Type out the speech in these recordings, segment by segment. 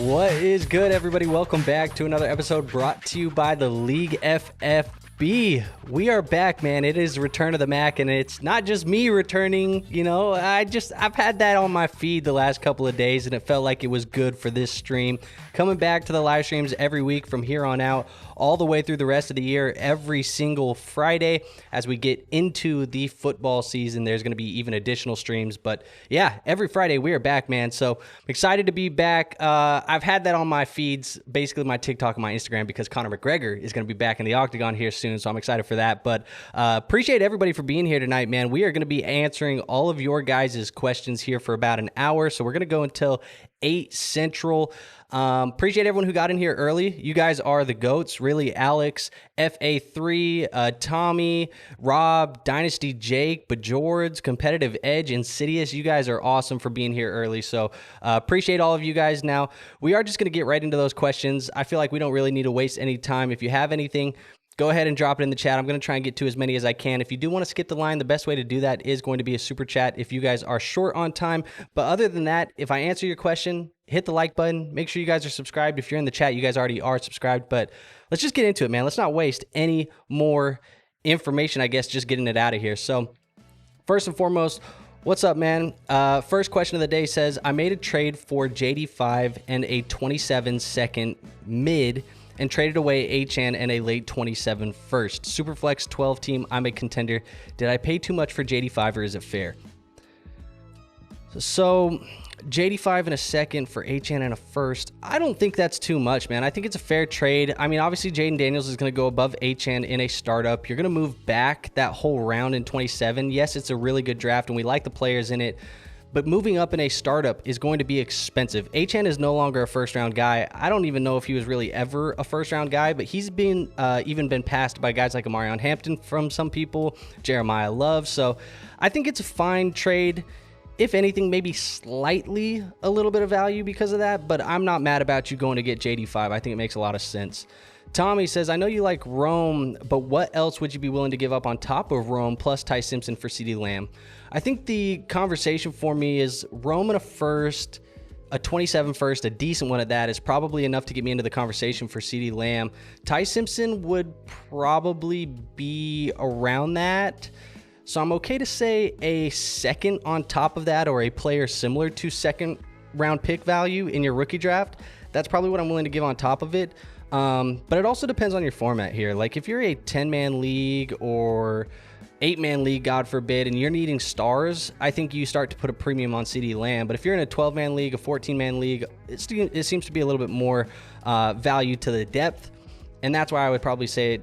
What is good, everybody? Welcome back to another episode brought to you by the League FFB. We are back, man. It is Return of the Mac, and it's not just me returning. You know, I've had that on my feed the last couple of days, and it felt like it was good for this stream. Coming back to the live streams every week from here on out, all the way through the rest of the year, every single Friday. As we get into the football season, there's going to be even additional streams. But yeah, every Friday we are back, man. So I'm excited to be back. I've had that on my feeds, basically my TikTok and my Instagram, because Conor McGregor is going to be back in the octagon here soon. So I'm excited for that. But appreciate everybody for being here tonight, man. We are going to be answering all of your guys' questions here for about an hour. So we're going to go until 8 Central. Appreciate everyone who got in here early. You guys are the GOATs, really. Alex, FA3, Tommy, Rob, Dynasty, Jake, Bajords, Competitive Edge, Insidious. You guys are awesome for being here early. So appreciate all of you guys. Now, we are just going to get right into those questions. I feel like we don't really need to waste any time. If you have anything, go ahead and drop it in the chat. I'm going to try and get to as many as I can. If you do want to skip the line, the best way to do that is going to be a super chat if you guys are short on time. But other than that, if I answer your question, hit the like button. Make sure you guys are subscribed. If you're in the chat, you guys already are subscribed. But let's just get into it, man. Let's not waste any more information, I guess, just getting it out of here. So first and foremost, what's up, man? First question of the day says, I made a trade for JD5 and a 27-second mid and traded away Achan and a late 27 first. Superflex 12 team, I'm a contender. Did I pay too much for JD5 or is it fair? So JD5 in a second for Achan and a first. I don't think that's too much, man. I think it's a fair trade. I mean, obviously Jaden Daniels is going to go above Achan in a startup. You're going to move back that whole round in 27. Yes, it's a really good draft and we like the players in it. But moving up in a startup is going to be expensive. Achan is no longer a first-round guy. I don't even know if he was really ever a first-round guy, but he's been even been passed by guys like Amarion Hampton from some people, Jeremiah Love. So I think it's a fine trade. If anything, maybe slightly a little bit of value because of that, but I'm not mad about you going to get JD5. I think it makes a lot of sense. Tommy says, I know you like Rome, but what else would you be willing to give up on top of Rome plus Ty Simpson for CeeDee Lamb? I think the conversation for me is Rome and a first, a 27 first, a decent one at that is probably enough to get me into the conversation for CeeDee Lamb. Ty Simpson would probably be around that. So I'm okay to say a second on top of that or a player similar to second round pick value in your rookie draft. That's probably what I'm willing to give on top of it. But it also depends on your format here. Like if you're a 10-man league or 8-man league, God forbid, and you're needing stars, I think you start to put a premium on CeeDee Lamb. But if you're in a 12-man league, a 14-man league, it seems to be a little bit more value to the depth. And that's why I would probably say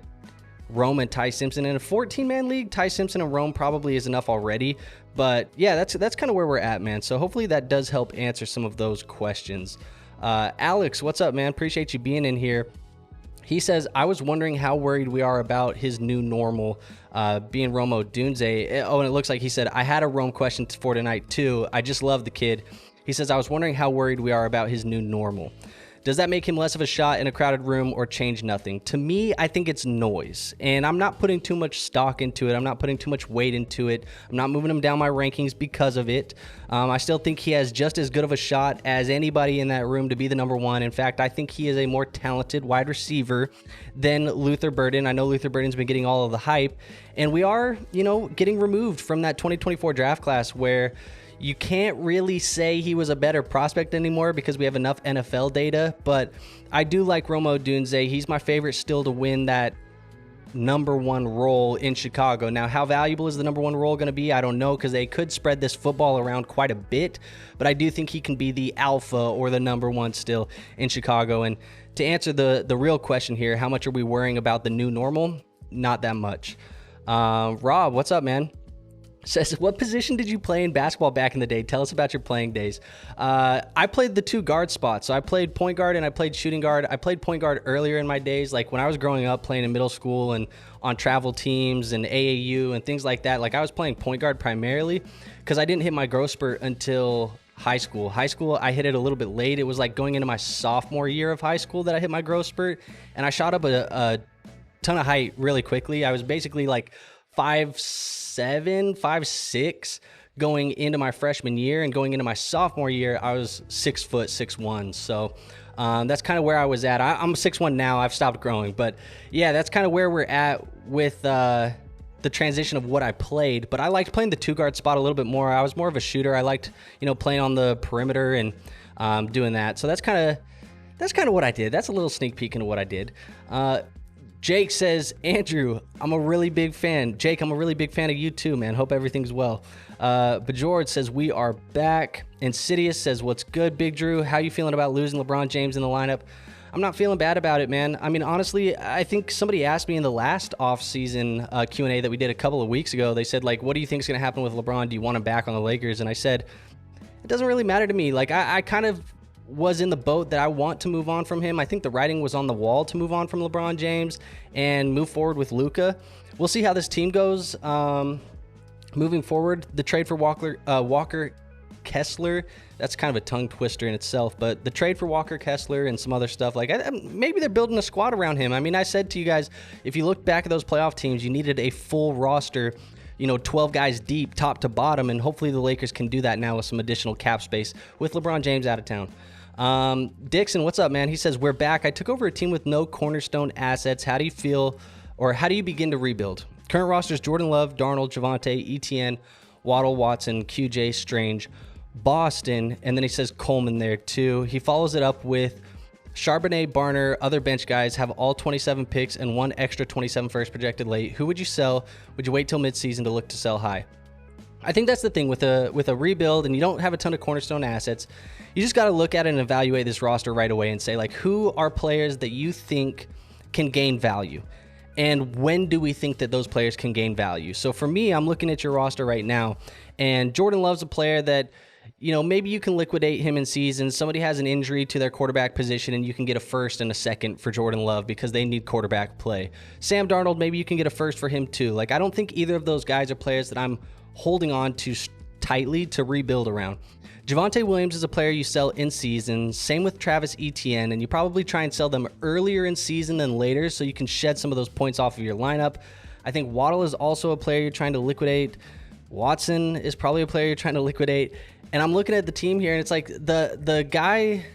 Rome and Ty Simpson. In a 14-man league, Ty Simpson and Rome probably is enough already. But yeah, that's kind of where we're at, man. So hopefully that does help answer some of those questions. Alex, what's up, man? Appreciate you being in here. He says, I was wondering how worried we are about his new normal being Rome Odunze. Oh, and it looks like he said, I had a Rome question for tonight too. I just love the kid. He says, I was wondering how worried we are about his new normal. Does that make him less of a shot in a crowded room or change nothing? To me, I think it's noise, and I'm not putting too much stock into it. I'm not putting too much weight into it. I'm not moving him down my rankings because of it. I still think he has just as good of a shot as anybody in that room to be the number one. In fact, I think he is a more talented wide receiver than Luther Burden. I know Luther Burden's been getting all of the hype, and we are, getting removed from that 2024 draft class where you can't really say he was a better prospect anymore because we have enough NFL data, but I do like Rome Odunze. He's my favorite still to win that number one role in Chicago. Now, how valuable is the number one role going to be? I don't know, because they could spread this football around quite a bit, but I do think he can be the alpha or the number one still in Chicago. And to answer the real question here, how much are we worrying about the new normal? Not that much. Rob, what's up, man? Says, what position did you play in basketball back in the day? Tell us about your playing days. I played the two guard spots. So I played point guard and I played shooting guard. I played point guard earlier in my days. Like when I was growing up playing in middle school and on travel teams and AAU and things like that. Like I was playing point guard primarily because I didn't hit my growth spurt until high school. High school, I hit it a little bit late. It was like going into my sophomore year of high school that I hit my growth spurt. And I shot up a ton of height really quickly. I was basically like 5'7", 5'6", going into my freshman year, and going into my sophomore year, I was 6 foot 6'1". So That's kind of where I was at. I'm 6'1" now. I've stopped growing. But, yeah, that's kind of where we're at with the transition of what I played. But I liked playing the two-guard spot a little bit more. I was more of a shooter. I liked, playing on the perimeter and doing that. So that's kind of what I did. That's a little sneak peek into what I did. Jake says, Andrew, I'm a really big fan. Jake, I'm a really big fan of you too, man. Hope everything's well. Bajord says, we are back. Insidious says, what's good, Big Drew? How you feeling about losing LeBron James in the lineup? I'm not feeling bad about it, man. I mean, honestly, I think somebody asked me in the last offseason Q&A that we did a couple of weeks ago. They said, like, what do you think is going to happen with LeBron? Do you want him back on the Lakers? And I said, it doesn't really matter to me. Like, I kind of was in the boat that I want to move on from him. I think the writing was on the wall to move on from LeBron James and move forward with Luka. We'll see how this team goes moving forward. The trade for Walker Kessler, that's kind of a tongue twister in itself, but the trade for Walker Kessler and some other stuff, like maybe they're building a squad around him. I mean, I said to you guys, if you look back at those playoff teams, you needed a full roster, 12 guys deep, top to bottom, and hopefully the Lakers can do that now with some additional cap space with LeBron James out of town. Dixon, what's up, man? He says, we're back. I took over a team with no cornerstone assets. How do you feel, or how do you begin to rebuild? Current rosters: Jordan Love, Darnold, Javonte, Etienne, Waddle, Watson, QJ, Strange, Boston, and then he says Coleman there too. He follows it up with Charbonnet, Barner, other bench guys have all 27 picks and one extra 27 first projected late. Who would you sell? Would you wait till midseason to look to sell high? I think that's the thing with a rebuild, and you don't have a ton of cornerstone assets. You just got to look at it and evaluate this roster right away and say, like, who are players that you think can gain value? And when do we think that those players can gain value? So for me, I'm looking at your roster right now, and Jordan Love's a player that, maybe you can liquidate him in season. Somebody has an injury to their quarterback position, and you can get a first and a second for Jordan Love because they need quarterback play. Sam Darnold, maybe you can get a first for him too. Like, I don't think either of those guys are players that I'm holding on to tightly to rebuild around. Javonte Williams is a player you sell in season. Same with Travis Etienne, and you probably try and sell them earlier in season than later so you can shed some of those points off of your lineup. I think Waddle is also a player you're trying to liquidate. Watson is probably a player you're trying to liquidate. And I'm looking at the team here, and it's like the guy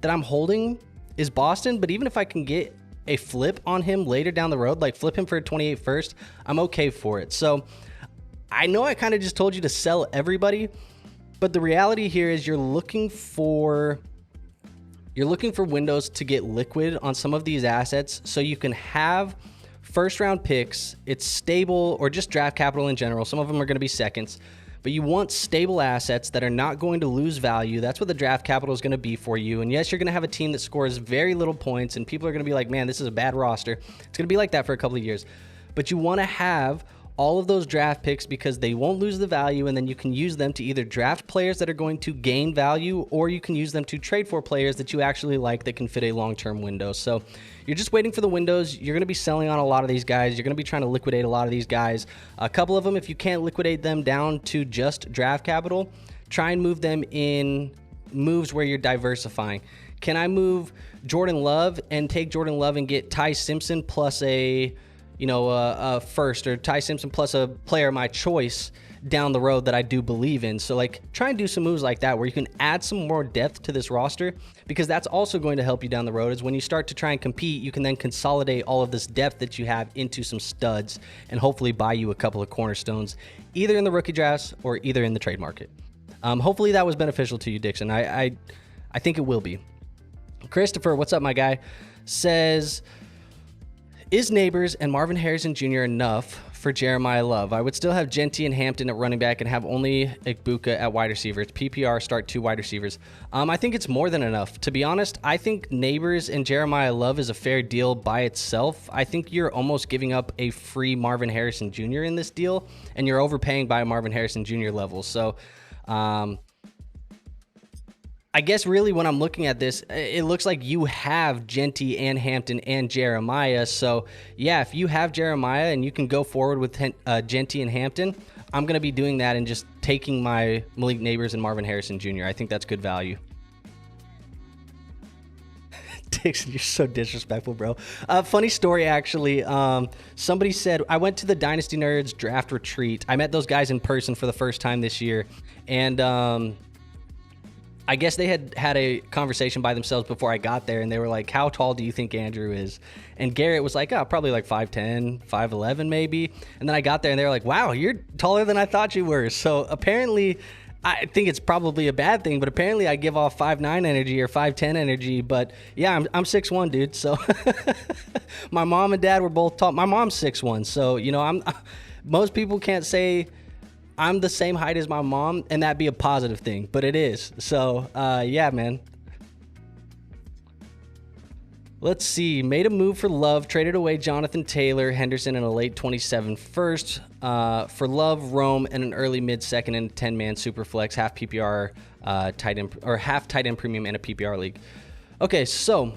that I'm holding is Boston, but even if I can get a flip on him later down the road, like flip him for a 28 first, I'm okay for it. So I know I kind of just told you to sell everybody, but the reality here is you're looking for windows to get liquid on some of these assets so you can have first round picks. It's stable, or just draft capital in general. Some of them are going to be seconds, but you want stable assets that are not going to lose value. That's what the draft capital is going to be for you. And yes, you're going to have a team that scores very little points, and people are going to be like, man, this is a bad roster. It's going to be like that for a couple of years. But you want to have all of those draft picks because they won't lose the value, and then you can use them to either draft players that are going to gain value, or you can use them to trade for players that you actually like that can fit a long-term window. So you're just waiting for the windows. You're going to be selling on a lot of these guys. You're going to be trying to liquidate a lot of these guys. A couple of them, if you can't liquidate them down to just draft capital, try and move them in moves where you're diversifying. Can I move Jordan Love and take Jordan Love and get Ty Simpson plus a first, or Ty Simpson plus a player of my choice down the road that I do believe in? So like, try and do some moves like that where you can add some more depth to this roster, because that's also going to help you down the road. Is when you start to try and compete, you can then consolidate all of this depth that you have into some studs and hopefully buy you a couple of cornerstones, either in the rookie drafts or either in the trade market. Hopefully that was beneficial to you, Dixon. I think it will be. Christopher, what's up, my guy? Says, is Neighbors and Marvin Harrison Jr. enough for Jeremiah Love? I would still have Genty and Hampton at running back and have only Igbuka at wide receiver. It's PPR, start 2 wide receivers. I think it's more than enough. To be honest, I think Neighbors and Jeremiah Love is a fair deal by itself. I think you're almost giving up a free Marvin Harrison Jr. in this deal, and you're overpaying by a Marvin Harrison Jr. level. So I guess really when I'm looking at this, it looks like you have Genty and Hampton and Jeremiah. So yeah, if you have Jeremiah and you can go forward with Genty and Hampton, I'm going to be doing that and just taking my Malik Neighbors and Marvin Harrison Jr. I think that's good value. Dixon, you're so disrespectful, bro. Funny story, actually. Somebody said, I went to the Dynasty Nerds draft retreat. I met those guys in person for the first time this year. And I guess they had a conversation by themselves before I got there, and they were like, how tall do you think Andrew is? And Garrett was like, oh, probably like 5'10", 5'11", maybe. And then I got there, and they were like, wow, you're taller than I thought you were. So apparently, I think it's probably a bad thing, but apparently I give off 5'9" energy or 5'10" energy. But yeah, I'm 6'1", dude. So my mom and dad were both tall. My mom's 6'1", so you know, most people can't say I'm the same height as my mom and that be a positive thing, but it is. So yeah, man. Let's see. Made a move for Love. Traded away Jonathan Taylor, Henderson, and a late 27 first. For Love, Rome, and an early mid-second and 10-man super flex, half PPR tight end, or half tight end premium in a PPR league. Okay, so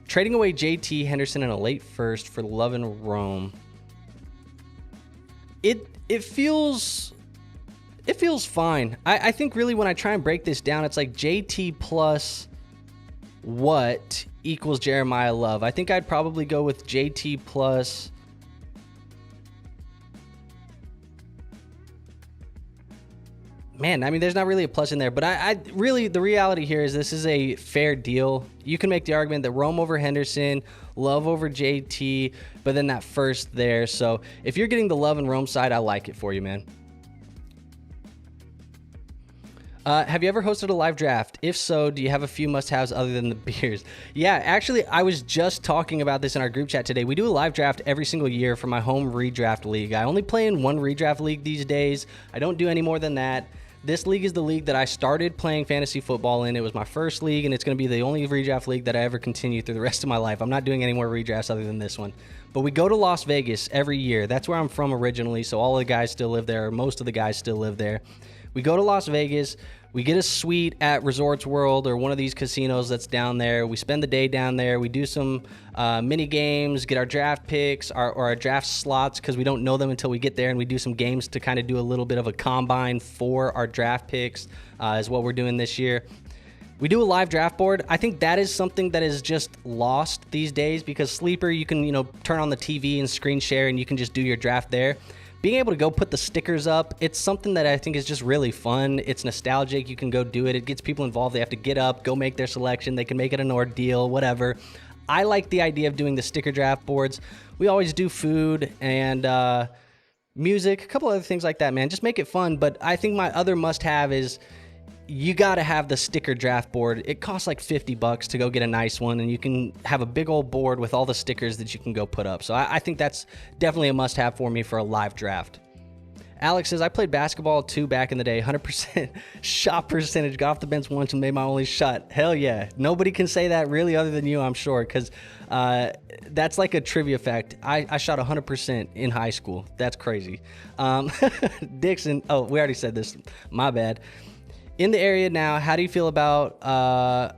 trading away JT, Henderson, and a late first for Love and Rome. It feels fine. I think really when I try and break this down, it's like JT plus what equals Jeremiah Love. I think I'd probably go with JT plus man, I mean, there's not really a plus in there, but I really, the reality here is this is a fair deal. You can make the argument that Rome over Henderson, Love over JT, but then that first there. So if you're getting the Love and Rome side, I like it for you, man. Have you ever hosted a live draft? If so, do you have a few must-haves other than the beers? Yeah, actually, I was just talking about this in our group chat today. We do a live draft every single year for my home redraft league. I only play in one redraft league these days. I don't do any more than that. This league is the league that I started playing fantasy football in. It was my first league, and it's going to be the only redraft league that I ever continue through the rest of my life. I'm not doing any more redrafts other than this one. But we go to Las Vegas every year. That's where I'm from originally, so all the guys still live there. Most of the guys still live there. We go to Las Vegas. We get a suite at Resorts World or one of these casinos that's down there. We spend the day down there. We do some mini games, get our draft picks or our draft slots because we don't know them until we get there, and we do some games to kind of do a little bit of a combine for our draft picks is what we're doing this year. We do a live draft board. I think that is something that is just lost these days because Sleeper, you can, turn on the TV and screen share and you can just do your draft there. Being able to go put the stickers up, it's something that I think is just really fun. It's nostalgic. You can go do it. It gets people involved. They have to get up, go make their selection. They can make it an ordeal, whatever. I like the idea of doing the sticker draft boards. We always do food and music, a couple other things like that, man. Just make it fun. But I think my other must-have is you got to have the sticker draft board. It costs like $50 to go get a nice one, and you can have a big old board with all the stickers that you can go put up. So I think that's definitely a must-have for me for a live draft. Alex says, I played basketball too back in the day. 100% shot percentage. Got off the bench once and made my only shot. Hell yeah. Nobody can say that really other than you, I'm sure, because that's like a trivia fact. I shot 100% in high school. That's crazy. Dixon, oh, we already said this. My bad. In the area now, how do you feel about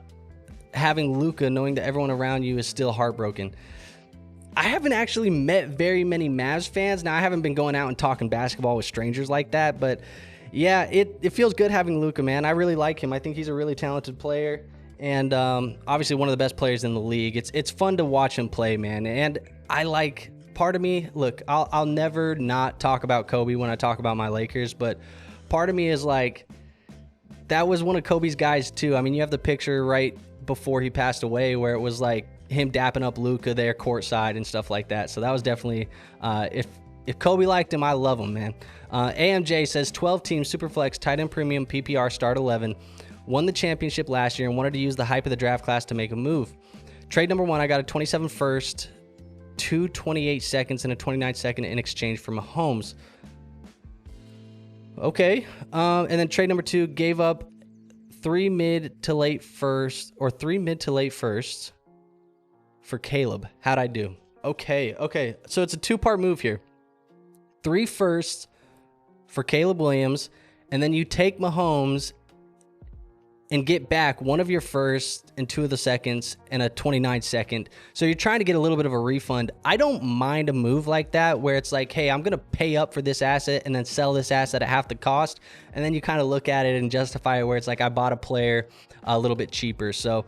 having Luka, knowing that everyone around you is still heartbroken? I haven't actually met very many Mavs fans. Now, I haven't been going out and talking basketball with strangers like that, but yeah, it feels good having Luka, man. I really like him. I think he's a really talented player and obviously one of the best players in the league. It's fun to watch him play, man. And I like, part of me, look, I'll never not talk about Kobe when I talk about my Lakers, but part of me is like, that was one of Kobe's guys too. I mean, you have the picture right before he passed away where it was like him dapping up Luka there courtside and stuff like that. So that was definitely, if Kobe liked him, I love him, man. AMJ says 12 team Superflex tight end premium PPR start 11, won the championship last year and wanted to use the hype of the draft class to make a move. Trade number 1, I got a 27 first, 2 28 seconds, and a 29 second in exchange for Mahomes. Okay, and then trade number 2, gave up 3 mid to late firsts for Caleb. How'd I do? Okay. So it's a 2-part move here. 3 firsts for Caleb Williams, and then you take Mahomes and get back 1 of your firsts and 2 of the seconds and a 29 second. So you're trying to get a little bit of a refund. I don't mind a move like that where it's like, hey, I'm going to pay up for this asset and then sell this asset at half the cost. And then you kind of look at it and justify it where it's like, I bought a player a little bit cheaper. So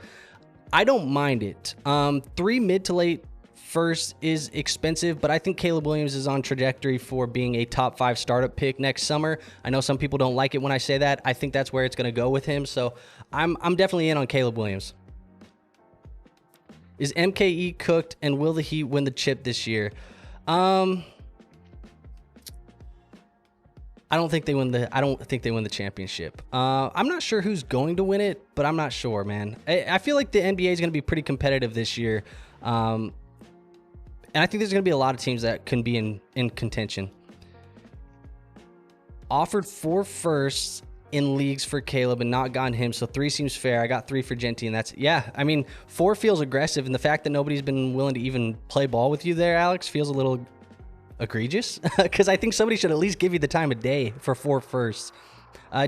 I don't mind it. 3 mid to late first is expensive, but I think Caleb Williams is on trajectory for being a top 5 startup pick next summer. I know some people don't like it when I say that. I think that's where it's going to go with him. So I'm definitely in on Caleb Williams. Is MKE cooked, and will the Heat win the chip this year? I don't think they win the championship. I'm not sure who's going to win it, but I'm not sure, man. I feel like the NBA is going to be pretty competitive this year. And I think there's going to be a lot of teams that can be in contention. Offered 4 firsts in leagues for Caleb and not gotten him, so 3 seems fair. I got 3 for Genty, and that's, yeah, I mean, 4 feels aggressive, and the fact that nobody's been willing to even play ball with you there, Alex, feels a little egregious, because I think somebody should at least give you the time of day for 4 firsts.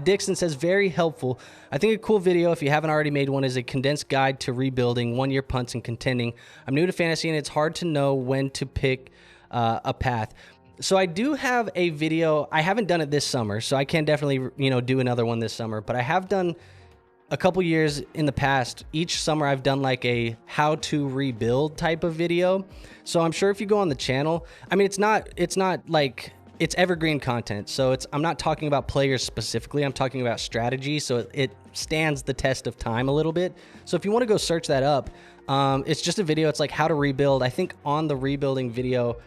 Dixon says, very helpful. I think a cool video, if you haven't already made one, is a condensed guide to rebuilding, 1-year punts, and contending. I'm new to fantasy, and it's hard to know when to pick a path. So I do have a video. I haven't done it this summer, so I can definitely, do another one this summer. But I have done a couple years in the past. Each summer I've done like a how to rebuild type of video. So I'm sure if you go on the channel, I mean, it's not like it's evergreen content. So I'm not talking about players specifically. I'm talking about strategy. So it stands the test of time a little bit. So if you want to go search that up, it's just a video. It's like how to rebuild. I think on the rebuilding video,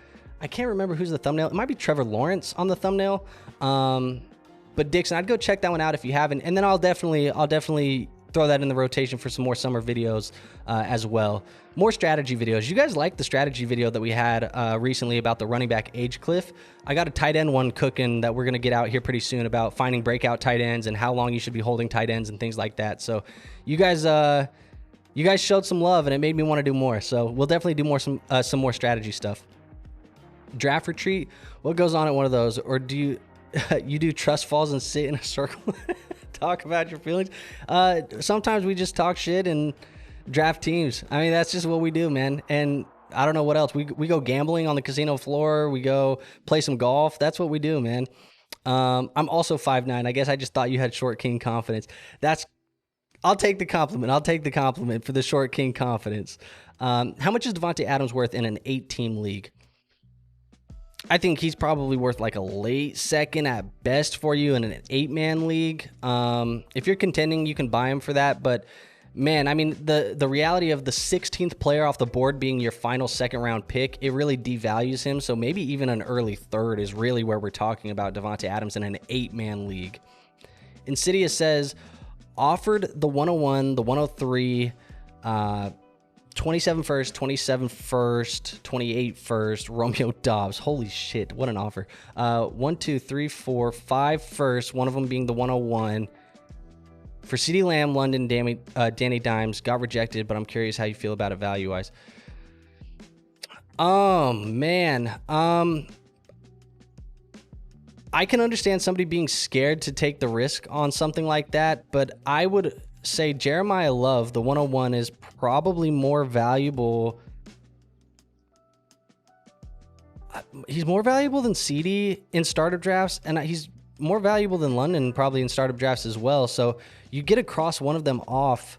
I can't remember who's the thumbnail. It might be Trevor Lawrence on the thumbnail. But Dixon, I'd go check that one out if you haven't. And then I'll definitely throw that in the rotation for some more summer videos as well. More strategy videos. You guys liked the strategy video that we had recently about the running back age cliff. I got a tight end one cooking that we're going to get out here pretty soon about finding breakout tight ends and how long you should be holding tight ends and things like that. So you guys showed some love, and it made me want to do more. So we'll definitely do some more strategy stuff. Draft retreat, what goes on at one of those? Or do you do trust falls and sit in a circle talk about your feelings? Sometimes we just talk shit and draft teams. I mean, that's just what we do, man. And I don't know what else. We go gambling on the casino floor. We go play some golf. That's what we do, man. I'm also 5'9". I guess I just thought you had short king confidence. I'll take the compliment. I'll take the compliment for the short king confidence. How much is Davante Adams worth in an 8-team league? I think he's probably worth like a late second at best for you in an 8-man league. If you're contending, you can buy him for that. But man, I mean, the reality of the 16th player off the board being your final 2nd-round pick, it really devalues him. So maybe even an early 3rd is really where we're talking about Davante Adams in an 8-man league. Insidious says, offered the 101, the 103, 27 first, 27 first, 28 first, Romeo Dobbs. Holy shit, what an offer. 1, 2, 3, 4, 5 first, one of them being the 101. For CeeDee Lamb, London, Danny Dimes got rejected, but I'm curious how you feel about it value-wise. Oh, man. I can understand somebody being scared to take the risk on something like that, but I would say Jeremiah Love, the 101, is probably more valuable. He's more valuable than CeeDee in startup drafts, and he's more valuable than London probably in startup drafts as well. So you get across one of them off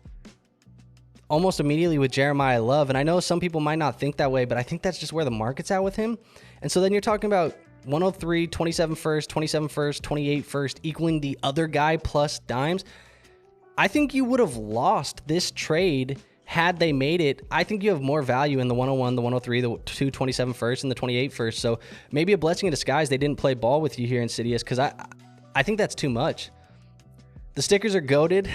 almost immediately with Jeremiah Love. And I know some people might not think that way, but I think that's just where the market's at with him. And so then you're talking about 103, 27 first, 27 first, 28 first, equaling the other guy plus Dimes. I think you would have lost this trade had they made it. I think you have more value in the 101, the 103, the 227 first, and the 28 first. So maybe a blessing in disguise they didn't play ball with you here, Insidious, because I think that's too much. The stickers are goated.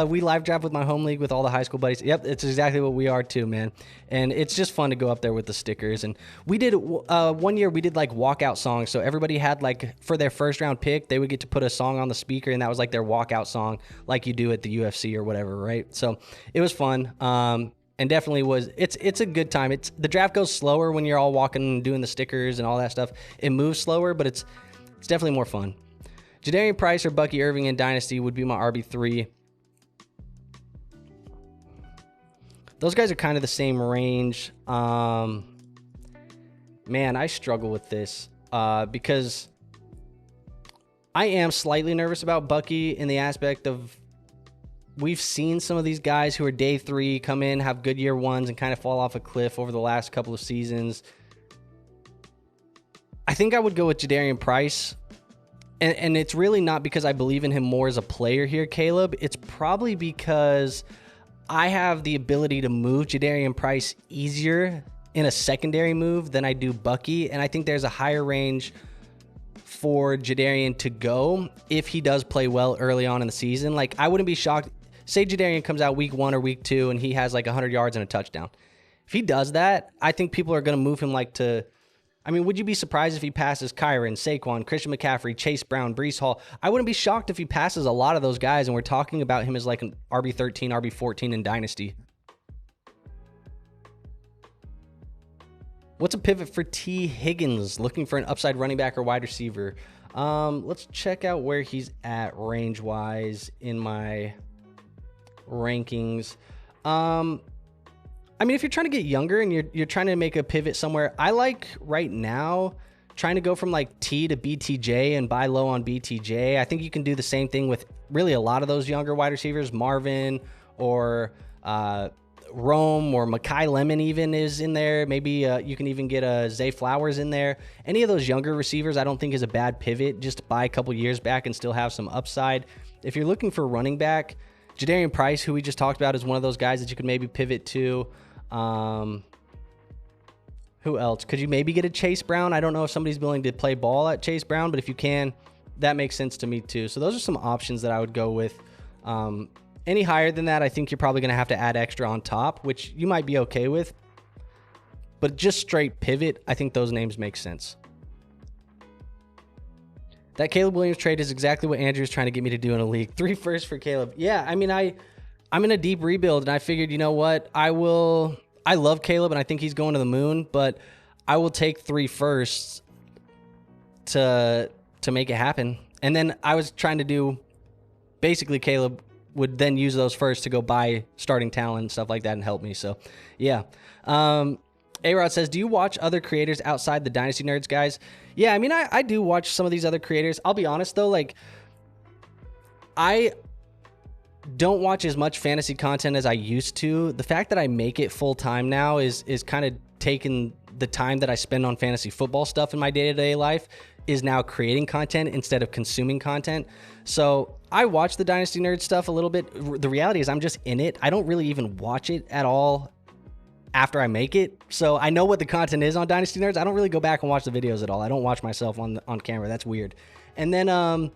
We live draft with my home league with all the high school buddies. Yep, it's exactly what we are too, man. And it's just fun to go up there with the stickers. And we did, 1 year we did like walkout songs. So everybody had like, for their 1st-round pick, they would get to put a song on the speaker, and that was like their walkout song like you do at the UFC or whatever, right? So it was fun. And definitely it's a good time. The draft goes slower when you're all walking and doing the stickers and all that stuff. It moves slower, but it's definitely more fun. Jadarian Price or Bucky Irving in Dynasty would be my RB3. Those guys are kind of the same range. Man, I struggle with this because I am slightly nervous about Bucky in the aspect of we've seen some of these guys who are day 3 come in, have good year 1s, and kind of fall off a cliff over the last couple of seasons. I think I would go with Jadarian Price. And it's really not because I believe in him more as a player here, Caleb. It's probably because I have the ability to move Jadarian Price easier in a secondary move than I do Bucky. And I think there's a higher range for Jadarian to go if he does play well early on in the season. Like, I wouldn't be shocked. Say Jadarian comes out week 1 or week 2 and he has like 100 yards and a touchdown. If he does that, I think people are going to move him like to... I mean, would you be surprised if he passes Kyron, Saquon, Christian McCaffrey, Chase Brown, Breece Hall? I wouldn't be shocked if he passes a lot of those guys, and we're talking about him as like an RB13, RB14 in Dynasty. What's a pivot for T. Higgins? Looking for an upside running back or wide receiver? Let's check out where he's at range-wise in my rankings. I mean, if you're trying to get younger and you're trying to make a pivot somewhere, I like right now trying to go from like T to BTJ and buy low on BTJ. I think you can do the same thing with really a lot of those younger wide receivers. Marvin or Rome or Mekhi Lemon even is in there. Maybe you can even get a Zay Flowers in there. Any of those younger receivers I don't think is a bad pivot. Just buy a couple years back and still have some upside. If you're looking for running back, Jadarian Price, who we just talked about, is one of those guys that you could maybe pivot to. Who else? Could you maybe get a Chase Brown? I don't know if somebody's willing to play ball at Chase Brown, but if you can, that makes sense to me too. So those are some options that I would go with. Any higher than that, I think you're probably going to have to add extra on top, which you might be okay with. But just straight pivot, I think those names make sense. That Caleb Williams trade is exactly what Andrew's trying to get me to do in a league. 3 firsts for Caleb. Yeah, I mean, I'm in a deep rebuild, and I figured, you know what? I love Caleb, and I think he's going to the moon, but I will take 3 firsts to make it happen. And then I was trying to do, basically Caleb would then use those firsts to go buy starting talent and stuff like that and help me. So, yeah. A-Rod says, do you watch other creators outside the Dynasty Nerds, guys? Yeah, I mean, I do watch some of these other creators. I'll be honest, though, like, I don't watch as much fantasy content as I used to. The fact that I make it full time now is kind of taking the time that I spend on fantasy football stuff in my day-to-day life is now creating content instead of consuming content. So I watch the Dynasty Nerd stuff a little bit. The reality is I'm just in it. I don't really even watch it at all after I make it. So I know what the content is on Dynasty Nerds. I don't really go back and watch the videos at all. I don't watch myself on camera. That's weird. And then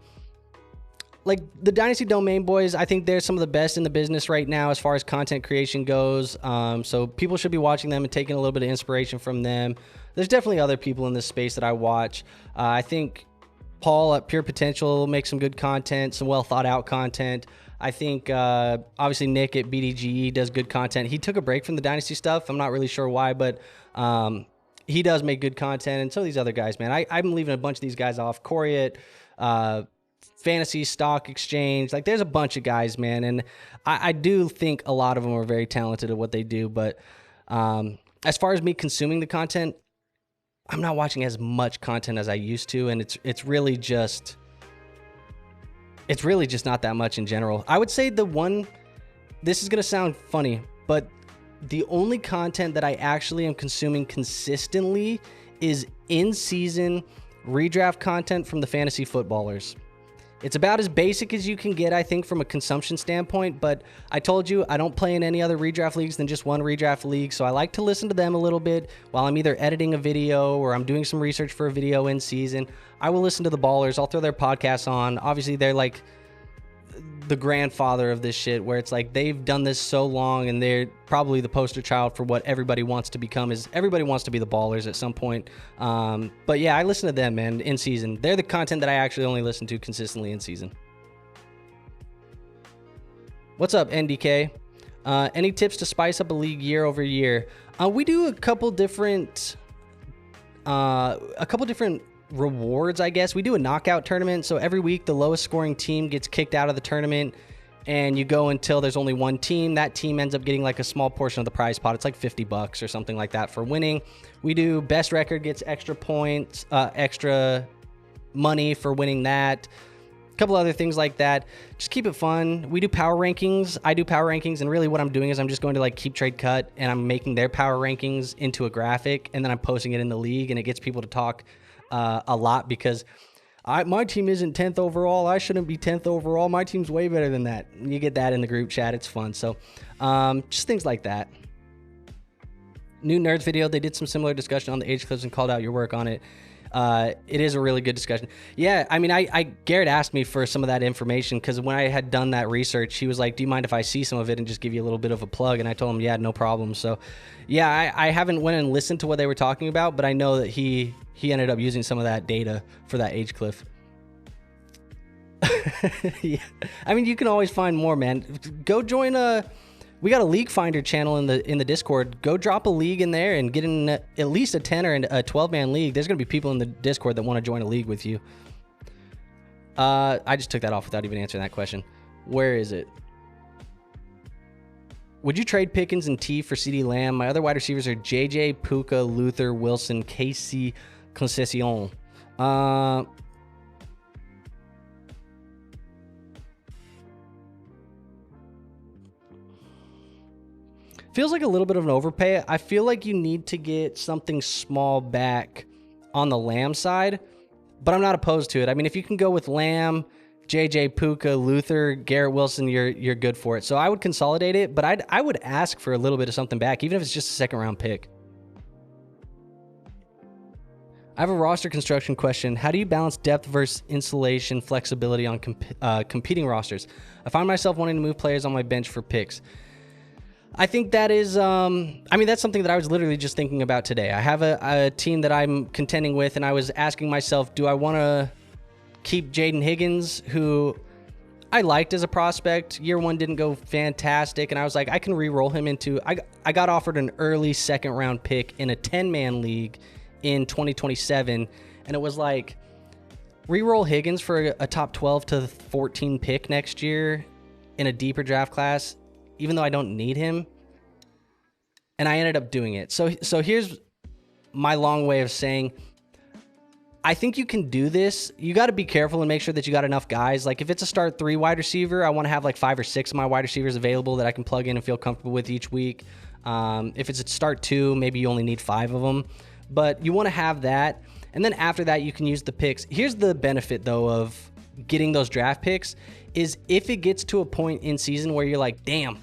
like the Dynasty Domain boys, I think they're some of the best in the business right now as far as content creation goes. So people should be watching them and taking a little bit of inspiration from them. There's definitely other people in this space that I watch. I think Paul at Pure Potential makes some good content, some well thought out content. I think obviously Nick at BDGE does good content. He took a break from the Dynasty stuff. I'm not really sure why, but he does make good content. And so these other guys, man, I'm leaving a bunch of these guys off. Corey at Fantasy Stock Exchange, like there's a bunch of guys, man, and I do think a lot of them are very talented at what they do. But as far as me consuming the content, I'm not watching as much content as I used to, and it's really just not that much in general. I would say this is gonna sound funny, but the only content that I actually am consuming consistently is in-season redraft content from the fantasy footballers. It's about as basic as you can get, I think, from a consumption standpoint, but I told you I don't play in any other redraft leagues than just one redraft league, so I like to listen to them a little bit while I'm either editing a video or I'm doing some research for a video in season. I will listen to the ballers. I'll throw their podcasts on. Obviously, they're like the grandfather of this shit, where it's like they've done this so long and they're probably the poster child for what everybody wants to become. Is everybody wants to be the ballers at some point. But yeah, I listen to them, man, in season. They're the content that I actually only listen to consistently in season. What's up, NDK? Any tips to spice up a league year over year? We do a couple different rewards, I guess. We do a knockout tournament, so every week the lowest scoring team gets kicked out of the tournament, and you go until there's only one team. That team ends up getting like a small portion of the prize pot. It's like $50 or something like that for winning. We do best record gets extra points, extra money for winning that. couple other things like that. Just keep it fun. We do power rankings. I do power rankings, and really what I'm doing is I'm just going to like Keep Trade Cut, and I'm making their power rankings into a graphic, and then I'm posting it in the league, and it gets people to talk a lot because my team isn't 10th overall. I shouldn't be 10th overall. My team's way better than that. You get that in the group chat. It's fun. So just things like that. New Nerds video, they did some similar discussion on the age clips and called out your work on it. It is a really good discussion. Yeah, I mean, Garrett asked me for some of that information because when I had done that research, he was like, do you mind if I see some of it and just give you a little bit of a plug? And I told him, yeah, no problem. So yeah, I haven't went and listened to what they were talking about, but I know that he ended up using some of that data for that age cliff. Yeah. I mean, you can always find more, man. Go join we got a league finder channel in the Discord. Go drop a league in there and get in at least a 10 or a 12-man league. There's going to be people in the Discord that want to join a league with you. I just took that off without even answering that question. Where is it? Would you trade Pickens and T for CeeDee Lamb? My other wide receivers are JJ, Puka, Luther, Wilson, Casey, Concession. Feels like a little bit of an overpay. I feel like you need to get something small back on the Lamb side, but I'm not opposed to it. I mean, if you can go with Lamb, JJ, Puka, Luther, Garrett Wilson, you're good for it. So I would consolidate it, but I would ask for a little bit of something back, even if it's just a second-round pick. I have a roster construction question. How do you balance depth versus insulation flexibility on competing rosters? I find myself wanting to move players on my bench for picks. I think that is, I mean, that's something that I was literally just thinking about today. I have a team that I'm contending with, and I was asking myself, do I want to keep Jaden Higgins, who I liked as a prospect? Year one didn't go fantastic, and I was like, I can re-roll him into, I got offered an early second-round pick in a 10-man league in 2027, and it was like, re-roll Higgins for a top 12 to 14 pick next year in a deeper draft class, even though I don't need him. And I ended up doing it. So here's my long way of saying, I think you can do this. You got to be careful and make sure that you got enough guys. Like if it's a start 3 wide receiver, I want to have like 5 or 6 of my wide receivers available that I can plug in and feel comfortable with each week. If it's a start 2, maybe you only need 5 of them, but you want to have that. And then after that, you can use the picks. Here's the benefit though of getting those draft picks is if it gets to a point in season where you're like, damn,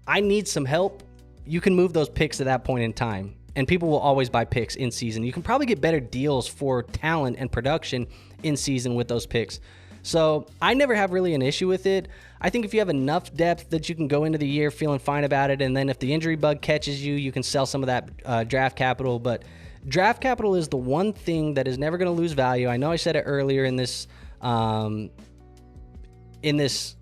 I need some help, you can move those picks at that point in time. And people will always buy picks in season. You can probably get better deals for talent and production in season with those picks. So I never have really an issue with it. I think if you have enough depth that you can go into the year feeling fine about it, and then if the injury bug catches you, you can sell some of that draft capital. But draft capital is the one thing that is never going to lose value. I know I said it earlier in this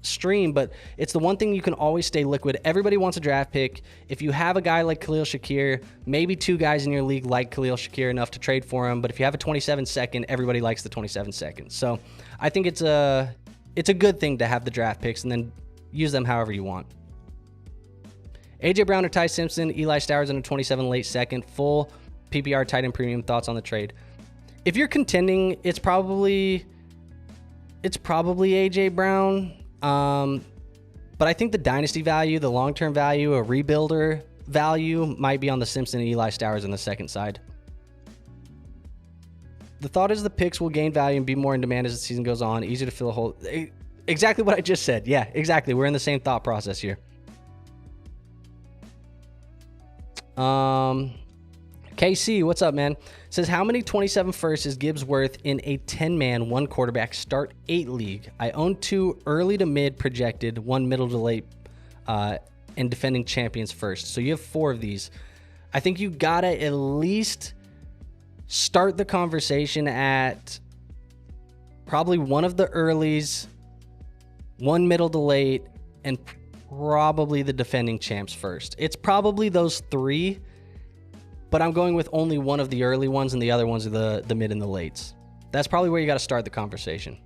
stream, but it's the one thing you can always stay liquid. Everybody wants a draft pick. If you have a guy like Khalil Shakir, maybe 2 guys in your league like Khalil Shakir enough to trade for him, but if you have a 27-second, everybody likes the 27-second. So I think it's a good thing to have the draft picks and then use them however you want. AJ Brown or Ty Simpson, Eli Stowers in a 27 late second, full PPR tight end premium. Thoughts on the trade? If you're contending, it's probably AJ Brown, but I think the dynasty value, the long-term value, a rebuilder value might be on the Simpson and Eli Stowers on the second side. The thought is the picks will gain value and be more in demand as the season goes on. Easier to fill a hole. Exactly what I just said. Yeah, exactly. We're in the same thought process here. KC, what's up, man? Says, how many 27 firsts is Gibbs worth in a 10-man, 1 quarterback start 8 league? I own 2 early to mid projected, 1 middle to late, and defending champions first. So you have 4 of these. I think you gotta at least start the conversation at probably 1 of the earlies, 1 middle to late, and probably the defending champs first. It's probably those 3. But I'm going with only 1 of the early ones, and the other ones are the mid and the lates. That's probably where you got to start the conversation.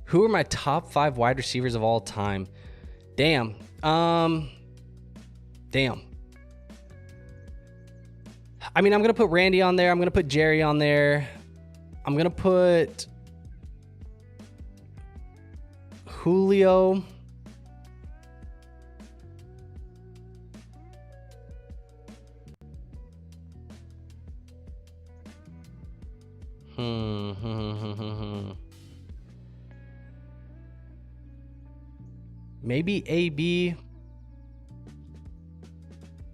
Who are my top 5 wide receivers of all time? Damn. I mean, I'm going to put Randy on there. I'm going to put Jerry on there. I'm going to put Julio. Maybe AB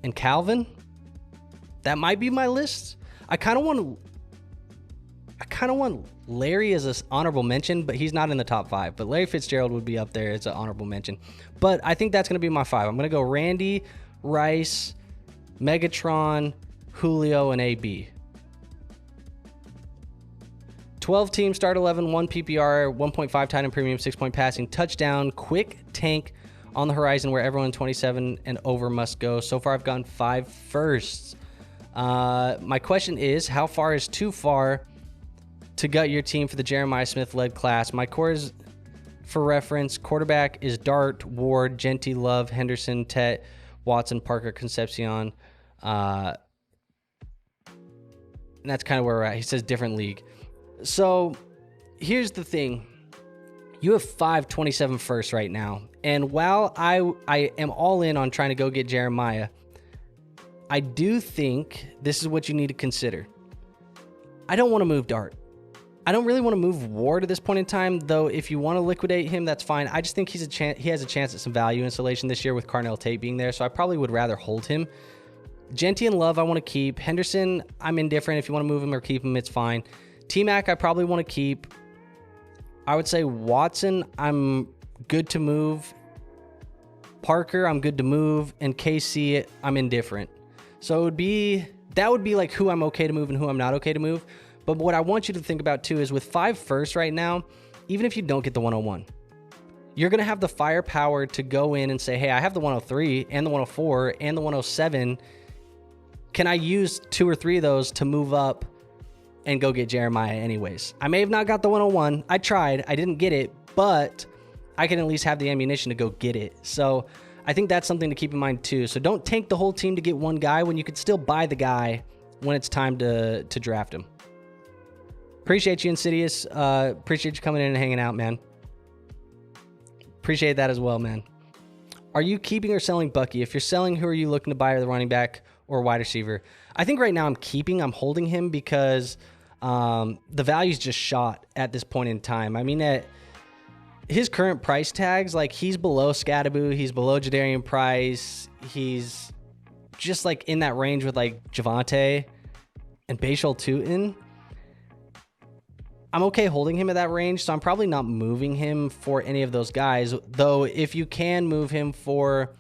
and Calvin. That might be my list. I kind of want Larry as an honorable mention, but he's not in the top 5. But Larry Fitzgerald would be up there as an honorable mention. But I think that's going to be my 5. I'm going to go Randy, Rice, Megatron, Julio, and AB. 12 team, start 11, 1 PPR, 1.5 tight end premium, 6-point passing, touchdown, quick tank on the horizon where everyone 27 and over must go. So far, I've gone 5 firsts. My question is, how far is too far to gut your team for the Jeremiah Smith-led class? My cores, for reference, quarterback is Dart, Ward, Genty, Love, Henderson, Tet, Watson, Parker, Concepcion. And that's kind of where we're at. He says different league. So here's the thing. You have 527 firsts right now. And while I am all in on trying to go get Jeremiah, I do think this is what you need to consider. I don't want to move Dart. I don't really want to move Ward at this point in time, though. If you want to liquidate him, that's fine. I just think he has a chance at some value installation this year with Carnell Tate being there, so I probably would rather hold him. Genty and Love, I want to keep. Henderson, I'm indifferent. If you want to move him or keep him, it's fine. T-Mac, I probably want to keep. I would say Watson, I'm good to move. Parker, I'm good to move. And KC, I'm indifferent. So that would be like who I'm okay to move and who I'm not okay to move. But what I want you to think about too is with 5 firsts right now, even if you don't get the 101, you're going to have the firepower to go in and say, hey, I have the 103 and the 104 and the 107. Can I use 2 or 3 of those to move up and go get Jeremiah anyways? I may have not got the 101. I tried. I didn't get it, but I can at least have the ammunition to go get it. So I think that's something to keep in mind too. So don't tank the whole team to get one guy when you could still buy the guy when it's time to draft him. Appreciate you, Insidious. Appreciate you coming in and hanging out, man. Appreciate that as well, man. Are you keeping or selling Bucky? If you're selling, who are you looking to buy, the running back or wide receiver? I think right now I'm keeping. I'm holding him because the value's just shot at this point in time. I mean, at his current price tags, like he's below Scattaboo, he's below Jadarian Price, he's just like in that range with like Javonte and Bashal Tutin. I'm okay holding him at that range, so I'm probably not moving him for any of those guys. Though if you can move him for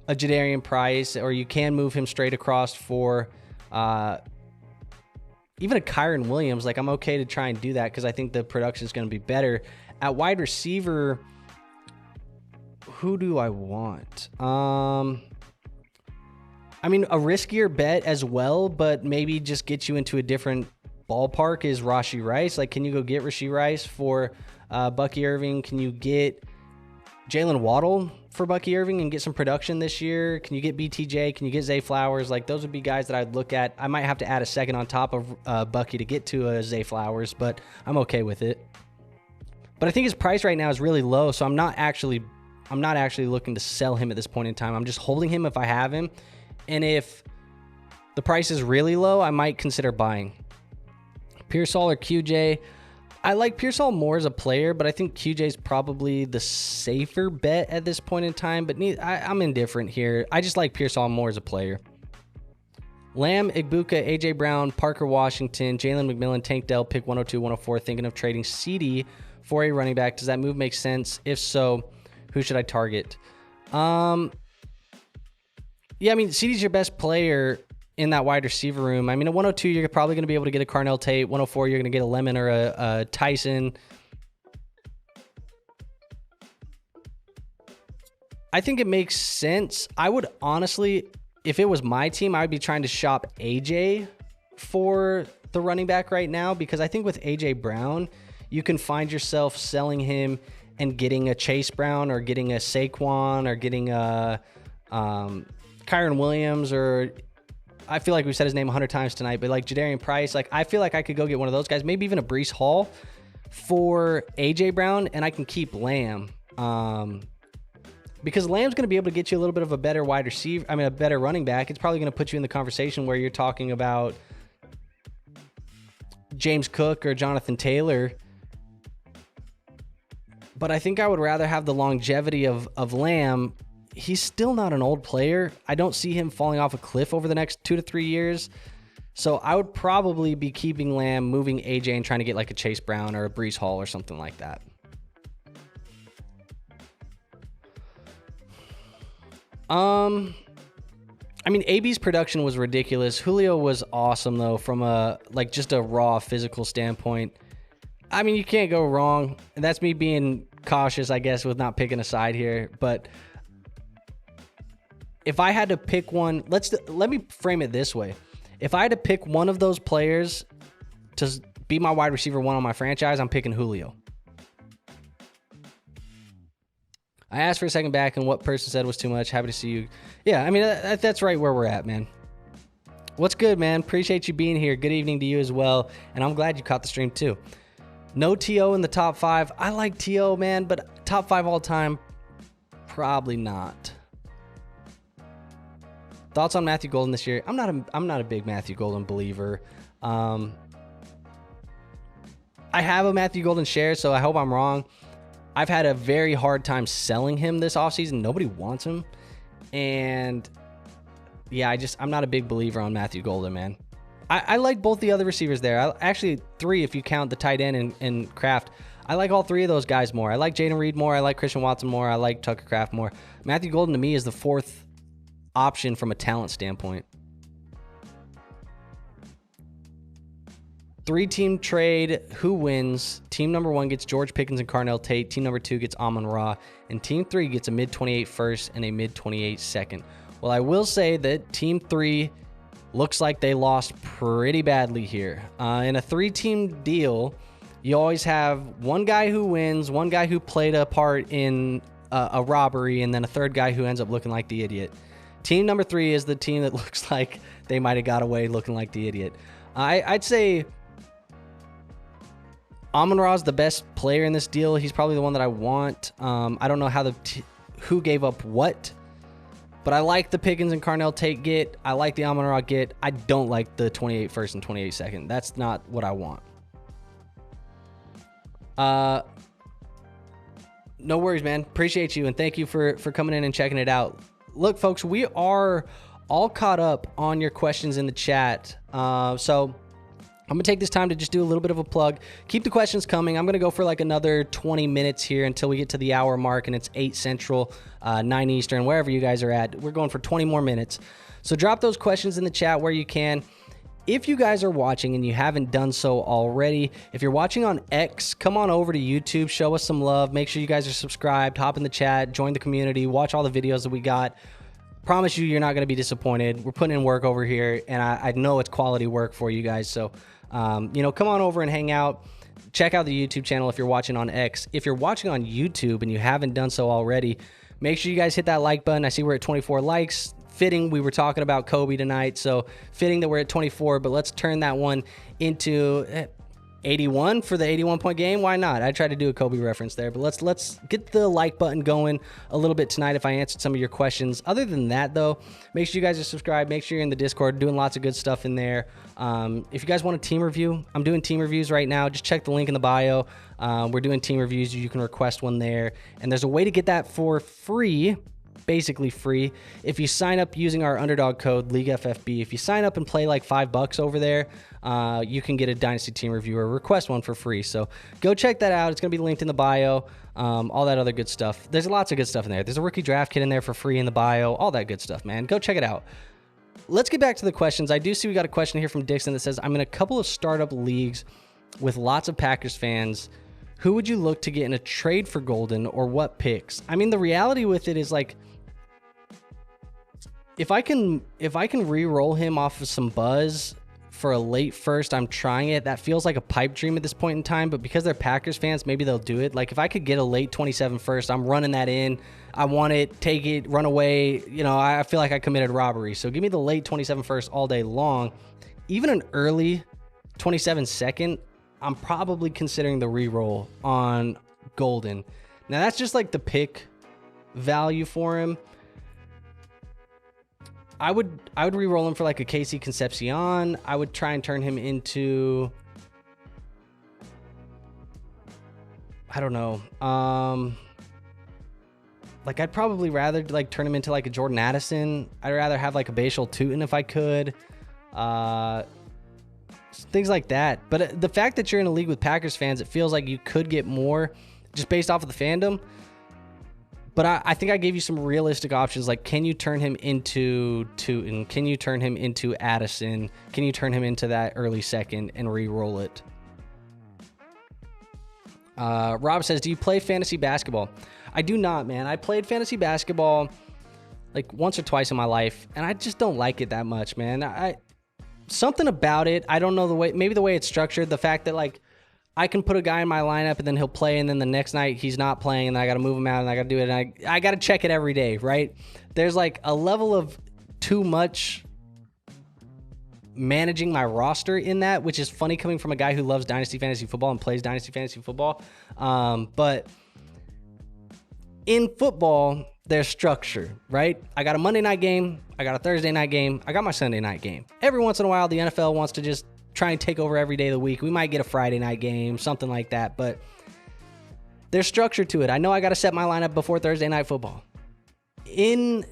a Jadarian Price, or you can move him straight across for even a Kyron Williams, like I'm okay to try and do that because I think the production is going to be better. At wide receiver, who do I want? I mean, a riskier bet as well, but maybe just get you into a different ballpark is Rashee Rice. Like, can you go get Rashee Rice for Bucky Irving? Can you get Jalen Waddle for Bucky Irving and get some production this year? Can you get BTJ? Can you get Zay Flowers? Like, those would be guys that I'd look at. I might have to add a second on top of Bucky to get to a Zay Flowers, but I'm okay with it. But I think his price right now is really low, so I'm not actually looking to sell him at this point in time. I'm just holding him if I have him, and if the price is really low, I might consider buying. Pearsall or QJ? I like Pearsall more as a player, but I think QJ is probably the safer bet at this point in time. But I'm indifferent here. I just like Pearsall more as a player. Lamb, Igbuka, AJ Brown, Parker Washington, Jalen McMillan, Tank Dell, pick 102, 104. Thinking of trading CD for a running back. Does that move make sense? If so, who should I target? Yeah, I mean, CD's your best player in that wide receiver room. I mean, at 102, you're probably going to be able to get a Carnell Tate. 104, you're going to get a Lemon or a Tyson. I think it makes sense. I would honestly, if it was my team, I would be trying to shop AJ for the running back right now, because I think with AJ Brown, you can find yourself selling him and getting a Chase Brown or getting a Saquon or getting a Kyron Williams, or I feel like we've said his name 100 times tonight, but like Jadarian Price, like I feel like I could go get one of those guys, maybe even a Breece Hall for AJ Brown, and I can keep Lamb Because Lamb's going to be able to get you a little bit of a better wide receiver. I mean, a better running back. It's probably going to put you in the conversation where you're talking about James Cook or Jonathan Taylor. But I think I would rather have the longevity of Lamb. He's still not an old player. I don't see him falling off a cliff over the next 2 to 3 years. So I would probably be keeping Lamb, moving AJ, and trying to get like a Chase Brown or a Breece Hall or something like that. I mean, AB's production was ridiculous. Julio was awesome though, from a just a raw physical standpoint. I mean, you can't go wrong. And that's me being cautious, I guess, with not picking a side here. But if I had to pick one, let me frame it this way. If I had to pick one of those players to be my wide receiver one on my franchise, I'm picking Julio. I asked for a second back, and what person said was too much. Happy to see you. Yeah, I mean, that's right where we're at, man. What's good, man? Appreciate you being here. Good evening to you as well. And I'm glad you caught the stream, too. No T.O. in the top 5. I like T.O., man, but top 5 all time, probably not. Thoughts on Matthew Golden this year? I'm not a big Matthew Golden believer. I have a Matthew Golden share, so I hope I'm wrong. I've had a very hard time selling him this offseason. Nobody wants him. And yeah, I'm not a big believer on Matthew Golden, man. I like both the other receivers there. Actually, 3 if you count the tight end and Kraft. I like all 3 of those guys more. I like Jaden Reed more. I like Christian Watson more. I like Tucker Kraft more. Matthew Golden to me is the 4th option from a talent standpoint. 3-team trade. Who wins? Team number 1 gets George Pickens and Carnell Tate. Team number 2 gets Amon-Ra. And team 3 gets a mid-28 first and a mid-28 second. Well, I will say that team 3 looks like they lost pretty badly here. In a 3-team deal, you always have one guy who wins, one guy who played a part in a robbery, and then a third guy who ends up looking like the idiot. Team number 3 is the team that looks like they might have got away looking like the idiot. I'd say Amon-Ra is the best player in this deal. He's probably the one that I want. I don't know how who gave up what, but I like the Pickens and Carnell Tate get. I like the Amon-Ra get. I don't like the 28 first and 28 second. That's not what I want. No worries, man. Appreciate you, and thank you for coming in and checking it out. Look, folks, we are all caught up on your questions in the chat. So I'm going to take this time to just do a little bit of a plug. Keep the questions coming. I'm going to go for like another 20 minutes here until we get to the hour mark, and it's 8 Central, 9 Eastern, wherever you guys are at. We're going for 20 more minutes. So drop those questions in the chat where you can. If you guys are watching and you haven't done so already, if you're watching on X, come on over to YouTube, show us some love. Make sure you guys are subscribed, hop in the chat, join the community, watch all the videos that we got. Promise you're not going to be disappointed. We're putting in work over here, and I know it's quality work for you guys. So, come on over and hang out. Check out the YouTube channel if you're watching on X. If you're watching on YouTube and you haven't done so already, make sure you guys hit that like button. I see we're at 24 likes. Fitting, we were talking about Kobe tonight, so fitting that we're at 24, but let's turn that one into 81 for the 81-point game. Why not? I tried to do a Kobe reference there, but let's get the like button going a little bit tonight if I answered some of your questions. Other than that, though, make sure you guys are subscribed. Make sure you're in the Discord, doing lots of good stuff in there. If you guys want a team review, I'm doing team reviews right now. Just check the link in the bio. We're doing team reviews. You can request one there, and there's a way to get that for free. Basically free if you sign up using our underdog code LeagueFFB. If you sign up and play like $5 over there, you can get a Dynasty team review or request one for free. So go check that out. It's going to be linked in the bio. All that other good stuff. There's lots of good stuff in there. There's a rookie draft kit in there for free in the bio. All that good stuff, man. Go check it out. Let's get back to the questions. I do see we got a question here from Dixon that says, I'm in a couple of startup leagues with lots of Packers fans. Who would you look to get in a trade for Golden, or what picks? I mean, the reality with it is like, if I can re-roll him off of some buzz for a late first, I'm trying it. That feels like a pipe dream at this point in time, but because they're Packers fans, maybe they'll do it. Like if I could get a late 27 first, I'm running that in. I want it, take it, run away. I feel like I committed robbery. So give me the late 27 first all day long. Even an early 27 second, I'm probably considering the re-roll on Golden. Now that's just like the pick value for him. I would re-roll him for like a Casey Concepcion. I would try and turn him into, I don't know. Like I'd probably rather like turn him into like a Jordan Addison. I'd rather have like a Bashal Tutin if I could. Things like that. But the fact that you're in a league with Packers fans, it feels like you could get more just based off of the fandom. But I think I gave you some realistic options, like can you turn him into Tutin? Can you turn him into Addison? Can you turn him into that early second and re-roll it? Rob says, do you play fantasy basketball? I do not, man. I played fantasy basketball like once or twice in my life, and I just don't like it that much, man. Something about it, I don't know the way, maybe the way it's structured, the fact that like I can put a guy in my lineup and then he'll play, and then the next night he's not playing, and then I got to move him out and I got to do it, and I got to check it every day, right? There's like a level of too much managing my roster in that, which is funny coming from a guy who loves Dynasty Fantasy Football and plays Dynasty Fantasy Football. But in football, there's structure, right? I got a Monday night game, I got a Thursday night game, I got my Sunday night game. Every once in a while, the NFL wants to just try and take over every day of the week. We might get a Friday night game, something like that, but there's structure to it. I know I got to set my lineup before Thursday night football. In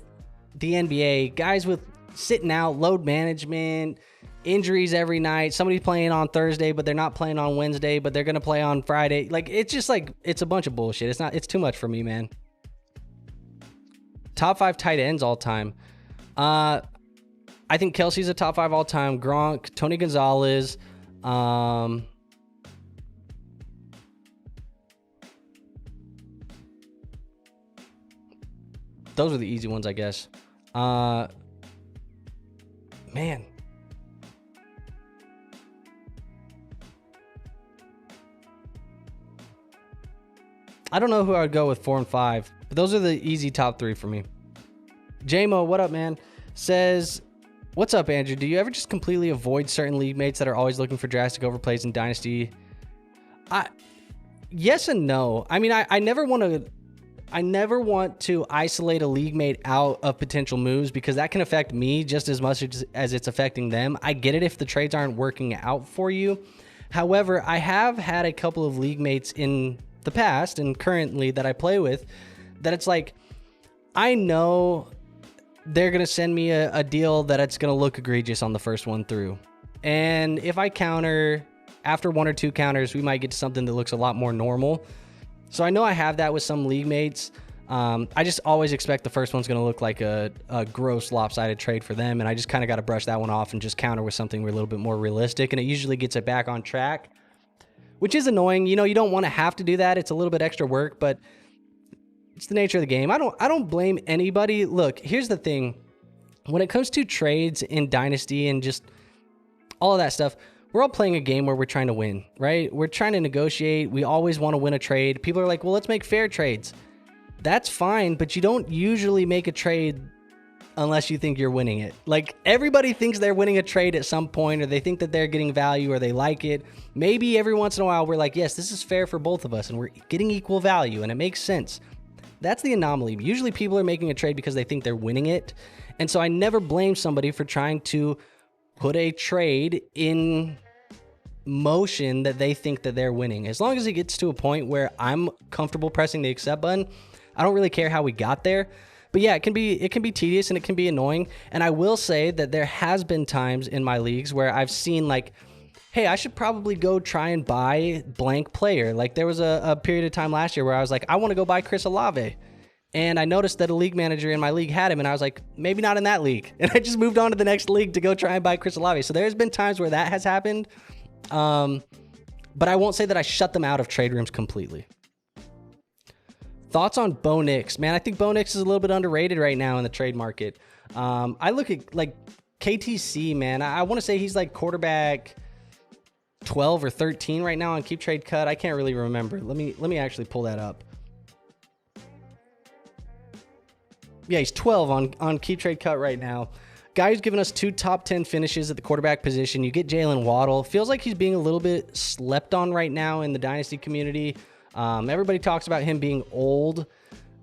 the NBA, guys with sitting out, load management, injuries every night, somebody's playing on Thursday, but they're not playing on Wednesday, but they're going to play on Friday. Like, it's just like, it's a bunch of bullshit. It's too much for me, man. Top 5 tight ends all time. I think Kelsey's a top 5 all time. Gronk, Tony Gonzalez. Those are the easy ones, I guess. Man. I don't know who I would go with 4 and 5, but those are the easy top 3 for me. JMO, what up, man? Says, what's up, Andrew? Do you ever just completely avoid certain league mates that are always looking for drastic overplays in Dynasty? Yes and no. I mean, I never want to isolate a league mate out of potential moves, because that can affect me just as much as it's affecting them. I get it if the trades aren't working out for you. However, I have had a couple of league mates in the past and currently that I play with that it's like, I know they're going to send me a deal that it's going to look egregious on the first one through. And if I counter, after 1 or 2 counters, we might get to something that looks a lot more normal. So I know I have that with some league mates. I just always expect the first one's going to look like a gross lopsided trade for them. And I just kind of got to brush that one off and just counter with something a little bit more realistic. And it usually gets it back on track, which is annoying. You know, you don't want to have to do that. It's a little bit extra work, but it's the nature of the game. I don't blame anybody. Look, here's the thing. When it comes to trades in Dynasty and just all of that stuff, we're all playing a game where we're trying to win, right? We're trying to negotiate. We always want to win a trade. People are like, well, let's make fair trades. That's fine, but you don't usually make a trade unless you think you're winning it. Like, everybody thinks they're winning a trade at some point, or they think that they're getting value, or they like it. Maybe every once in a while we're like, yes, this is fair for both of us, and we're getting equal value, and it makes sense. That's the anomaly. Usually people are making a trade because they think they're winning it. And so I never blame somebody for trying to put a trade in motion that they think that they're winning. As long as it gets to a point where I'm comfortable pressing the accept button, I don't really care how we got there. But yeah, it can be tedious and it can be annoying. And I will say that there has been times in my leagues where I've seen like, hey, I should probably go try and buy blank player. Like, there was a period of time last year where I was like, I want to go buy Chris Olave. And I noticed that a league manager in my league had him, and I was like, maybe not in that league. And I just moved on to the next league to go try and buy Chris Olave. So there's been times where that has happened. But I won't say that I shut them out of trade rooms completely. Thoughts on Bo Nix? Man, I think Bo Nix is a little bit underrated right now in the trade market. I look at like KTC, man. I want to say he's like quarterback 12 or 13 right now on Keep Trade Cut. I can't really remember. Let me actually pull that up. Yeah, he's 12 on Keep Trade Cut right now. Guy who's given us 2 top 10 finishes at the quarterback position. You get Jalen Waddle. Feels like he's being a little bit slept on right now in the Dynasty community. Everybody talks about him being old,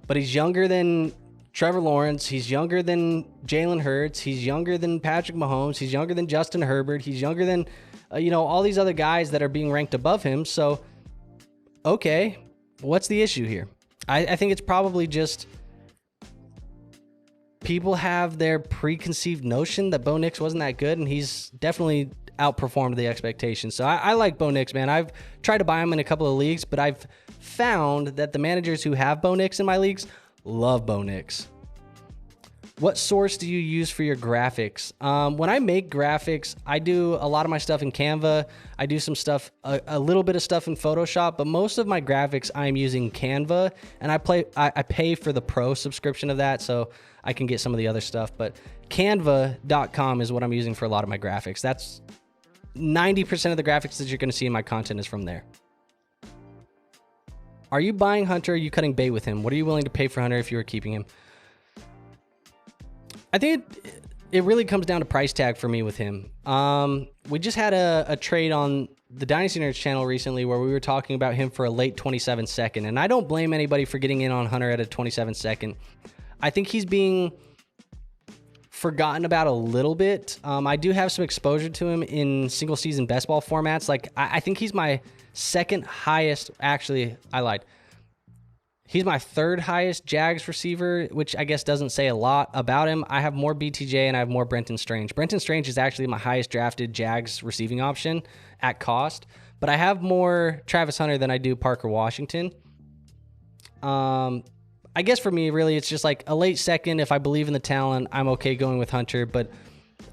but he's younger than Trevor Lawrence. He's younger than Jalen Hurts. He's younger than Patrick Mahomes. He's younger than Justin Herbert. He's younger than, all these other guys that are being ranked above him. So, okay, what's the issue here? I think it's probably just people have their preconceived notion that Bo Nix wasn't that good, and he's definitely outperformed the expectations. So I like Bo Nix, man. I've tried to buy him in a couple of leagues, but I've found that the managers who have Bo Nix in my leagues love Bo Nix. What source do you use for your graphics? When I make graphics, I do a lot of my stuff in Canva. I do some stuff, a little bit of stuff in Photoshop, but most of my graphics I'm using Canva, and I pay for the pro subscription of that, so I can get some of the other stuff. But Canva.com is what I'm using for a lot of my graphics. That's 90% of the graphics that you're going to see in my content is from there. Are you buying Hunter? Or are you cutting bait with him? What are you willing to pay for Hunter if you were keeping him? I think it really comes down to price tag for me with him. We just had a trade on the Dynasty Nerds channel recently where we were talking about him for a late 27 second. And I don't blame anybody for getting in on Hunter at a 27 second. I think he's being forgotten about a little bit. I do have some exposure to him in single season best ball formats. Like I think he's my second highest. Actually, I lied. He's my third highest Jags receiver, which I guess doesn't say a lot about him. I have more BTJ and I have more Brenton Strange. Brenton Strange is actually my highest drafted Jags receiving option at cost, but I have more Travis Hunter than I do Parker Washington. I guess for me, really, it's just like a late second. If I believe in the talent, I'm okay going with Hunter, but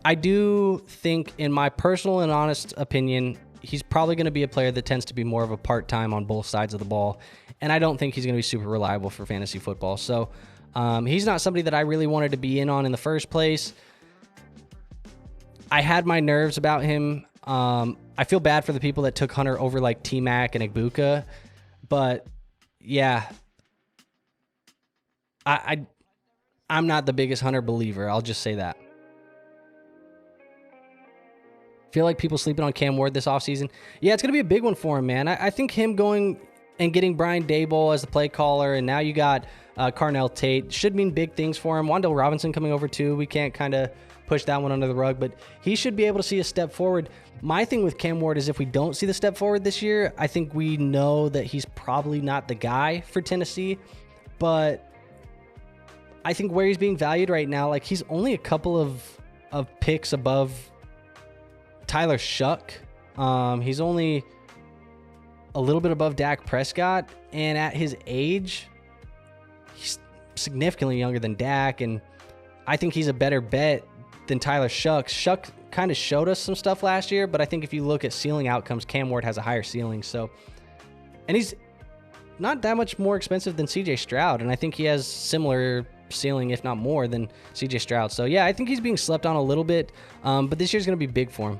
I do think, in my personal and honest opinion, he's probably going to be a player that tends to be more of a part-time on both sides of the ball. And I don't think he's going to be super reliable for fantasy football. So he's not somebody that I really wanted to be in on in the first place. I had my nerves about him. I feel bad for the people that took Hunter over like T-Mac and Igbuka. But yeah, I'm not the biggest Hunter believer. I'll just say that. Feel like people sleeping on Cam Ward this offseason. Yeah, it's going to be a big one for him, man. I think him going and getting Brian Daboll as the play caller, and now you got Carnell Tate, should mean big things for him. Wan'Dale Robinson coming over too. We can't kind of push that one under the rug, but he should be able to see a step forward. My thing with Cam Ward is if we don't see the step forward this year, I think we know that he's probably not the guy for Tennessee, but I think where he's being valued right now, like he's only a couple of picks above Tyler Shuck. He's only a little bit above Dak Prescott, and at his age, he's significantly younger than Dak, and I think he's a better bet than Tyler Shuck. Shuck kind of showed us some stuff last year, but I think if you look at ceiling outcomes, Cam Ward has a higher ceiling. So, and he's not that much more expensive than CJ Stroud, and I think he has similar ceiling, if not more, than CJ Stroud. So yeah, I think he's being slept on a little bit, but this year's going to be big for him.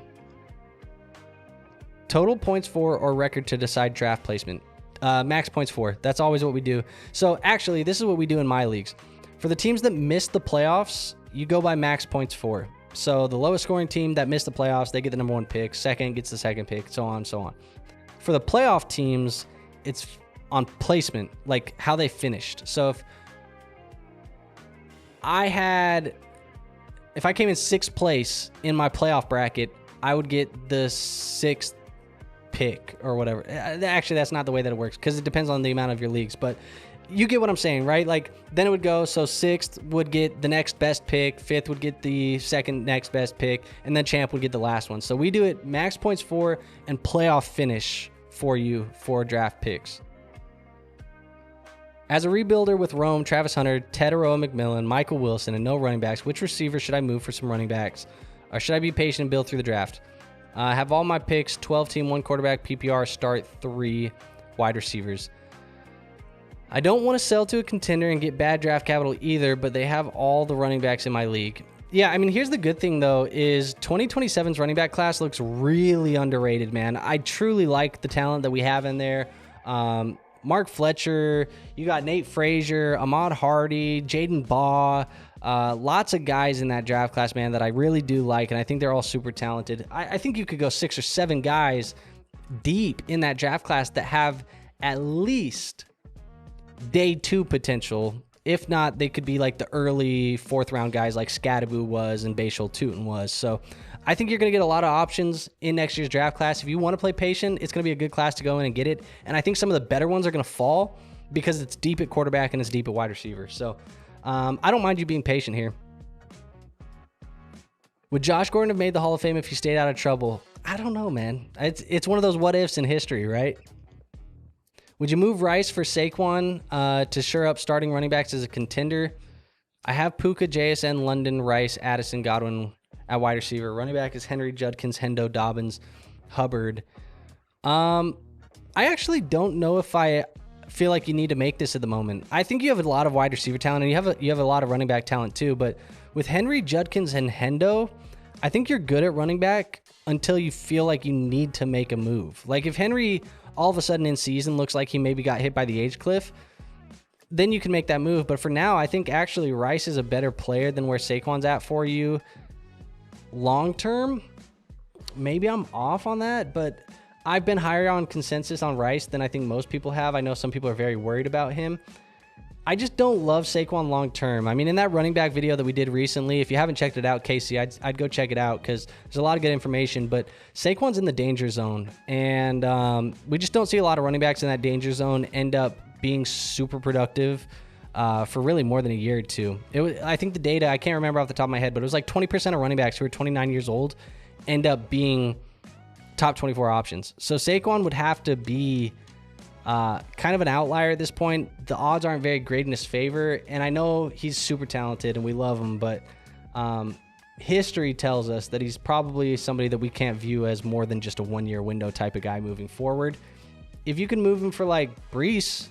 Total points for or record to decide draft placement. Max points for. That's always what we do. So actually, this is what we do in my leagues. For the teams that miss the playoffs, you go by max points for. So the lowest scoring team that missed the playoffs, they get the number one pick. Second gets the second pick, so on and so on. For the playoff teams, it's on placement, like how they finished. So if I came in sixth place in my playoff bracket, I would get the sixth pick or whatever. Actually, that's not the way that it works because it depends on the amount of your leagues, but you get what I'm saying, right? Like then it would go, so sixth would get the next best pick, fifth would get the second next best pick, and then champ would get the last one. So we do it max points for and playoff finish for you for draft picks. As a rebuilder with Rome, Travis Hunter, Tedero McMillan, Michael Wilson, and no running backs, which receiver should I move for some running backs? Or should I be patient and build through the draft? I have all my picks, 12-team, 1 quarterback, PPR, start 3 wide receivers. I don't want to sell to a contender and get bad draft capital either, but they have all the running backs in my league. Yeah, I mean, here's the good thing, though, is 2027's running back class looks really underrated, man. I truly like the talent that we have in there. Mark Fletcher, you got Nate Frazier, Ahmad Hardy, Jaden Baugh, lots of guys in that draft class, man, that I really do like, and I think they're all super talented. I think you could go 6 or 7 guys deep in that draft class that have at least day 2 potential. If not, they could be like the early 4th round guys like Scadaboo was and Bashal Tootin was. So I think you're going to get a lot of options in next year's draft class. If you want to play patient, it's going to be a good class to go in and get it. And I think some of the better ones are going to fall because it's deep at quarterback and it's deep at wide receiver. So I don't mind you being patient here. Would Josh Gordon have made the Hall of Fame if he stayed out of trouble? I don't know, man. It's one of those what ifs in history, right? Would you move Rice for Saquon to shore up starting running backs as a contender? I have Puka, JSN, London, Rice, Addison, Godwin at wide receiver. Running back is Henry, Judkins, Hendo, Dobbins, Hubbard. I actually don't know if I feel like you need to make this at the moment. I think you have a lot of wide receiver talent, and you have a lot of running back talent too. But with Henry, Judkins, and Hendo, I think you're good at running back until you feel like you need to make a move. Like if Henry all of a sudden in season looks like he maybe got hit by the age cliff, then you can make that move. But for now, I think actually Rice is a better player than where Saquon's at for you long term. Maybe I'm off on that, but I've been higher on consensus on Rice than I think most people have. I know some people are very worried about him. I just don't love Saquon long term. I mean, in that running back video that we did recently, if you haven't checked it out, Casey, I'd go check it out because there's a lot of good information. But Saquon's in the danger zone, and we just don't see a lot of running backs in that danger zone end up being super productive for really more than a year or two. I think the data, I can't remember off the top of my head, but it was like 20% of running backs who are 29 years old end up being top 24 options. So Saquon would have to be kind of an outlier at this point. The odds aren't very great in his favor, and I know he's super talented and we love him, but history tells us that he's probably somebody that we can't view as more than just a one-year window type of guy moving forward. If you can move him for like Brees,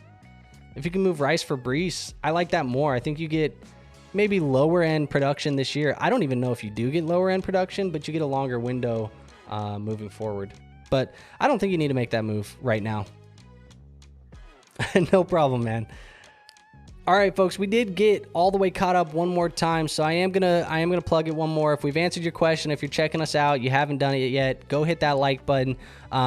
if you can move Rice for Brees, I like that more. I think you get maybe lower end production this year. I don't even know if you do get lower end production, but you get a longer window moving forward. But I don't think you need to make that move right now. No problem, man. All right, folks, we did get all the way caught up one more time, so I am gonna plug it one more. If we've answered your question, if you're checking us out, you haven't done it yet, go hit that like button.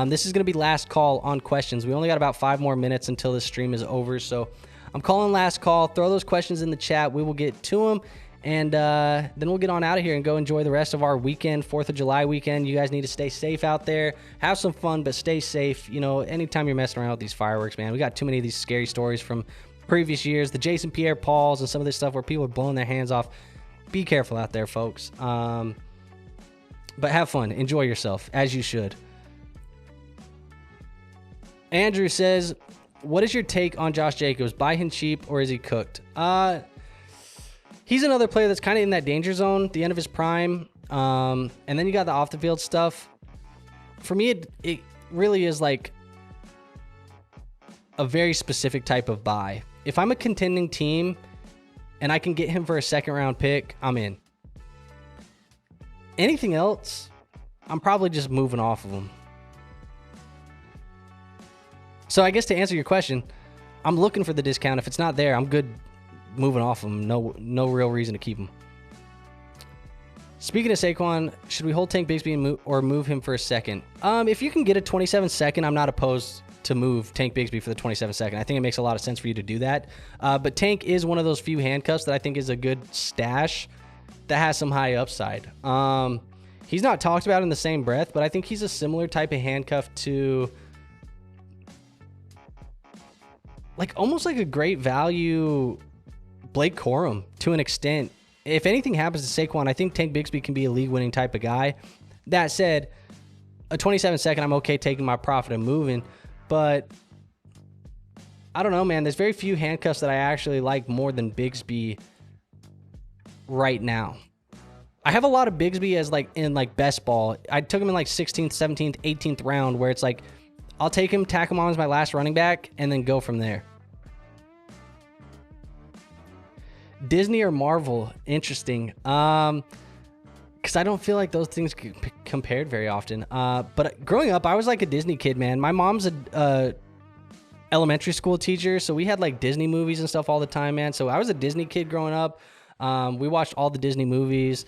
This is gonna be last call on questions. We only got about 5 more minutes until this stream is over, so I'm calling last call. Throw those questions in the chat. We will get to them, and then we'll get on out of here and go enjoy the rest of our weekend, 4th of July weekend. You guys need to stay safe out there. Have some fun, but stay safe. You know, anytime you're messing around with these fireworks, man, we got too many of these scary stories from previous years, the Jason Pierre-Pauls and some of this stuff where people are blowing their hands off. Be careful out there, folks. But have fun. Enjoy yourself, as you should. Andrew says, what is your take on Josh Jacobs? Buy him cheap or is he cooked? He's another player that's kind of in that danger zone, the end of his prime. And then you got the off-the-field stuff. For me, it really is like a very specific type of buy. If I'm a contending team and I can get him for a 2nd-round pick, I'm in. Anything else, I'm probably just moving off of him. So I guess to answer your question, I'm looking for the discount. If it's not there, I'm good moving off of him. No real reason to keep him. Speaking of Saquon, should we hold Tank Bigsby or move him for a 2nd? If you can get a 27 second, I'm not opposed to move Tank Bigsby for the 27 second. I think it makes a lot of sense for you to do that. But Tank is one of those few handcuffs that I think is a good stash that has some high upside. He's not talked about in the same breath, but I think he's a similar type of handcuff to like almost like a great value Blake Corum to an extent. If anything happens to Saquon, I think Tank Bigsby can be a league-winning type of guy. That said, a 27 second, I'm okay taking my profit and moving. But I don't know, man. There's very few handcuffs that I actually like more than Bigsby right now. I have a lot of Bigsby as like in like best ball. I took him in like 16th, 17th, 18th round where it's like I'll take him, tack him on as my last running back, and then go from there. Disney or Marvel? Interesting. Because I don't feel like those things get compared very often. But growing up, I was like a Disney kid, man. My mom's a elementary school teacher, so we had like Disney movies and stuff all the time, man. So I was a Disney kid growing up. We watched all the Disney movies.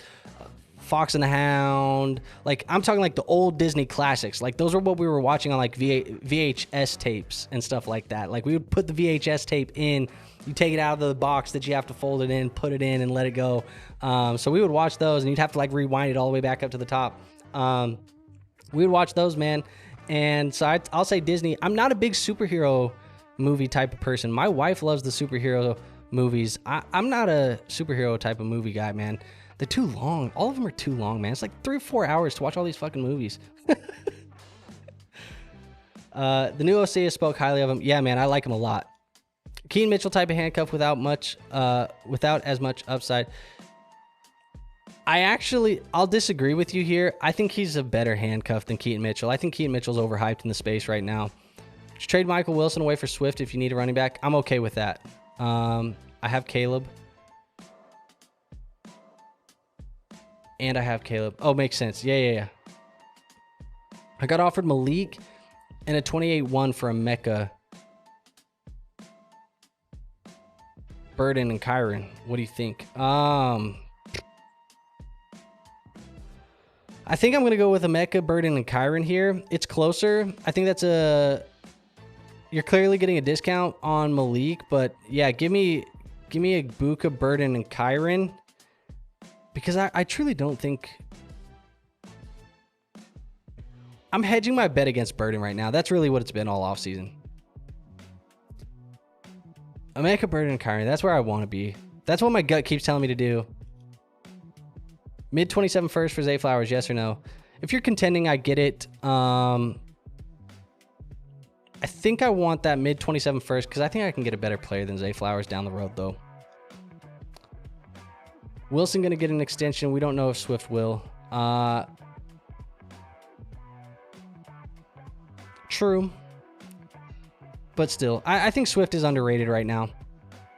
Fox and the Hound. Like, I'm talking like the old Disney classics. Like, those are what we were watching on like VHS tapes and stuff like that. Like, we would put the VHS tape in, you take it out of the box that you have to fold it in, put it in, and let it go. So we would watch those, and you'd have to like rewind it all the way back up to the top. We would watch those, man. And so I'll say Disney. I'm not a big superhero movie type of person. My wife loves the superhero movies. I'm not a superhero type of movie guy, man. They're too long. All of them are too long, man. It's like 3 or 4 hours to watch all these fucking movies. The new OC spoke highly of him. Yeah, man, I like him a lot. Keaton Mitchell type of handcuff without as much upside. I'll disagree with you here. I think he's a better handcuff than Keaton Mitchell. I think Keaton Mitchell's overhyped in the space right now. Just trade Michael Wilson away for Swift if you need a running back. I'm okay with that. I have Caleb. And I have Caleb. Oh, makes sense. Yeah. I got offered Malik and a 28-1 for a Mecca. Burden and Kyron. What do you think? I think I'm going to go with a Mecca, Burden, and Kyron here. It's closer. I think that's you're clearly getting a discount on Malik, but yeah, give me a Buka, Burden, and Kyron. Because I truly don't think... I'm hedging my bet against Burden right now. That's really what it's been all offseason. America, Burden, and Kyrie. That's where I want to be. That's what my gut keeps telling me to do. Mid 27 first for Zay Flowers, yes or no? If you're contending, I get it. I think I want that mid 27 first because I think I can get a better player than Zay Flowers down the road, though. Wilson going to get an extension. We don't know if Swift will. True. But still, I think Swift is underrated right now.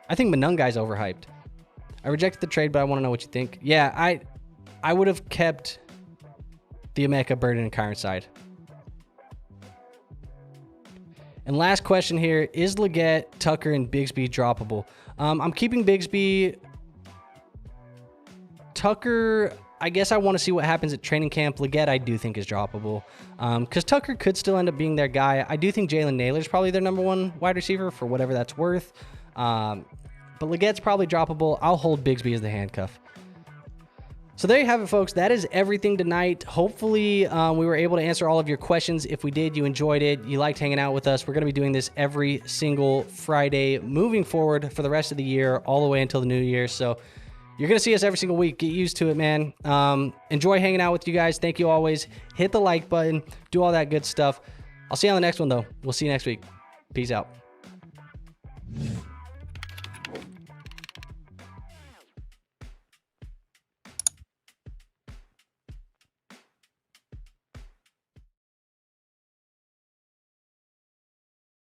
I think Manungai's overhyped. I rejected the trade, but I want to know what you think. Yeah, I would have kept the Emeka, Burden, and Kyron side. And last question here. Is Leggett, Tucker, and Bigsby droppable? I'm keeping Bigsby. Tucker, I guess I want to see what happens at training camp. Leggett, I do think is droppable. Because Tucker could still end up being their guy. I do think Jalen Naylor's probably their #1 wide receiver for whatever that's worth. But Leggett's probably droppable. I'll hold Bigsby as the handcuff. So there you have it, folks. That is everything tonight. Hopefully, we were able to answer all of your questions. If we did, you enjoyed it. You liked hanging out with us. We're going to be doing this every single Friday moving forward for the rest of the year, all the way until the new year. So you're going to see us every single week. Get used to it, man. Enjoy hanging out with you guys. Thank you always. Hit the like button. Do all that good stuff. I'll see you on the next one, though. We'll see you next week. Peace out.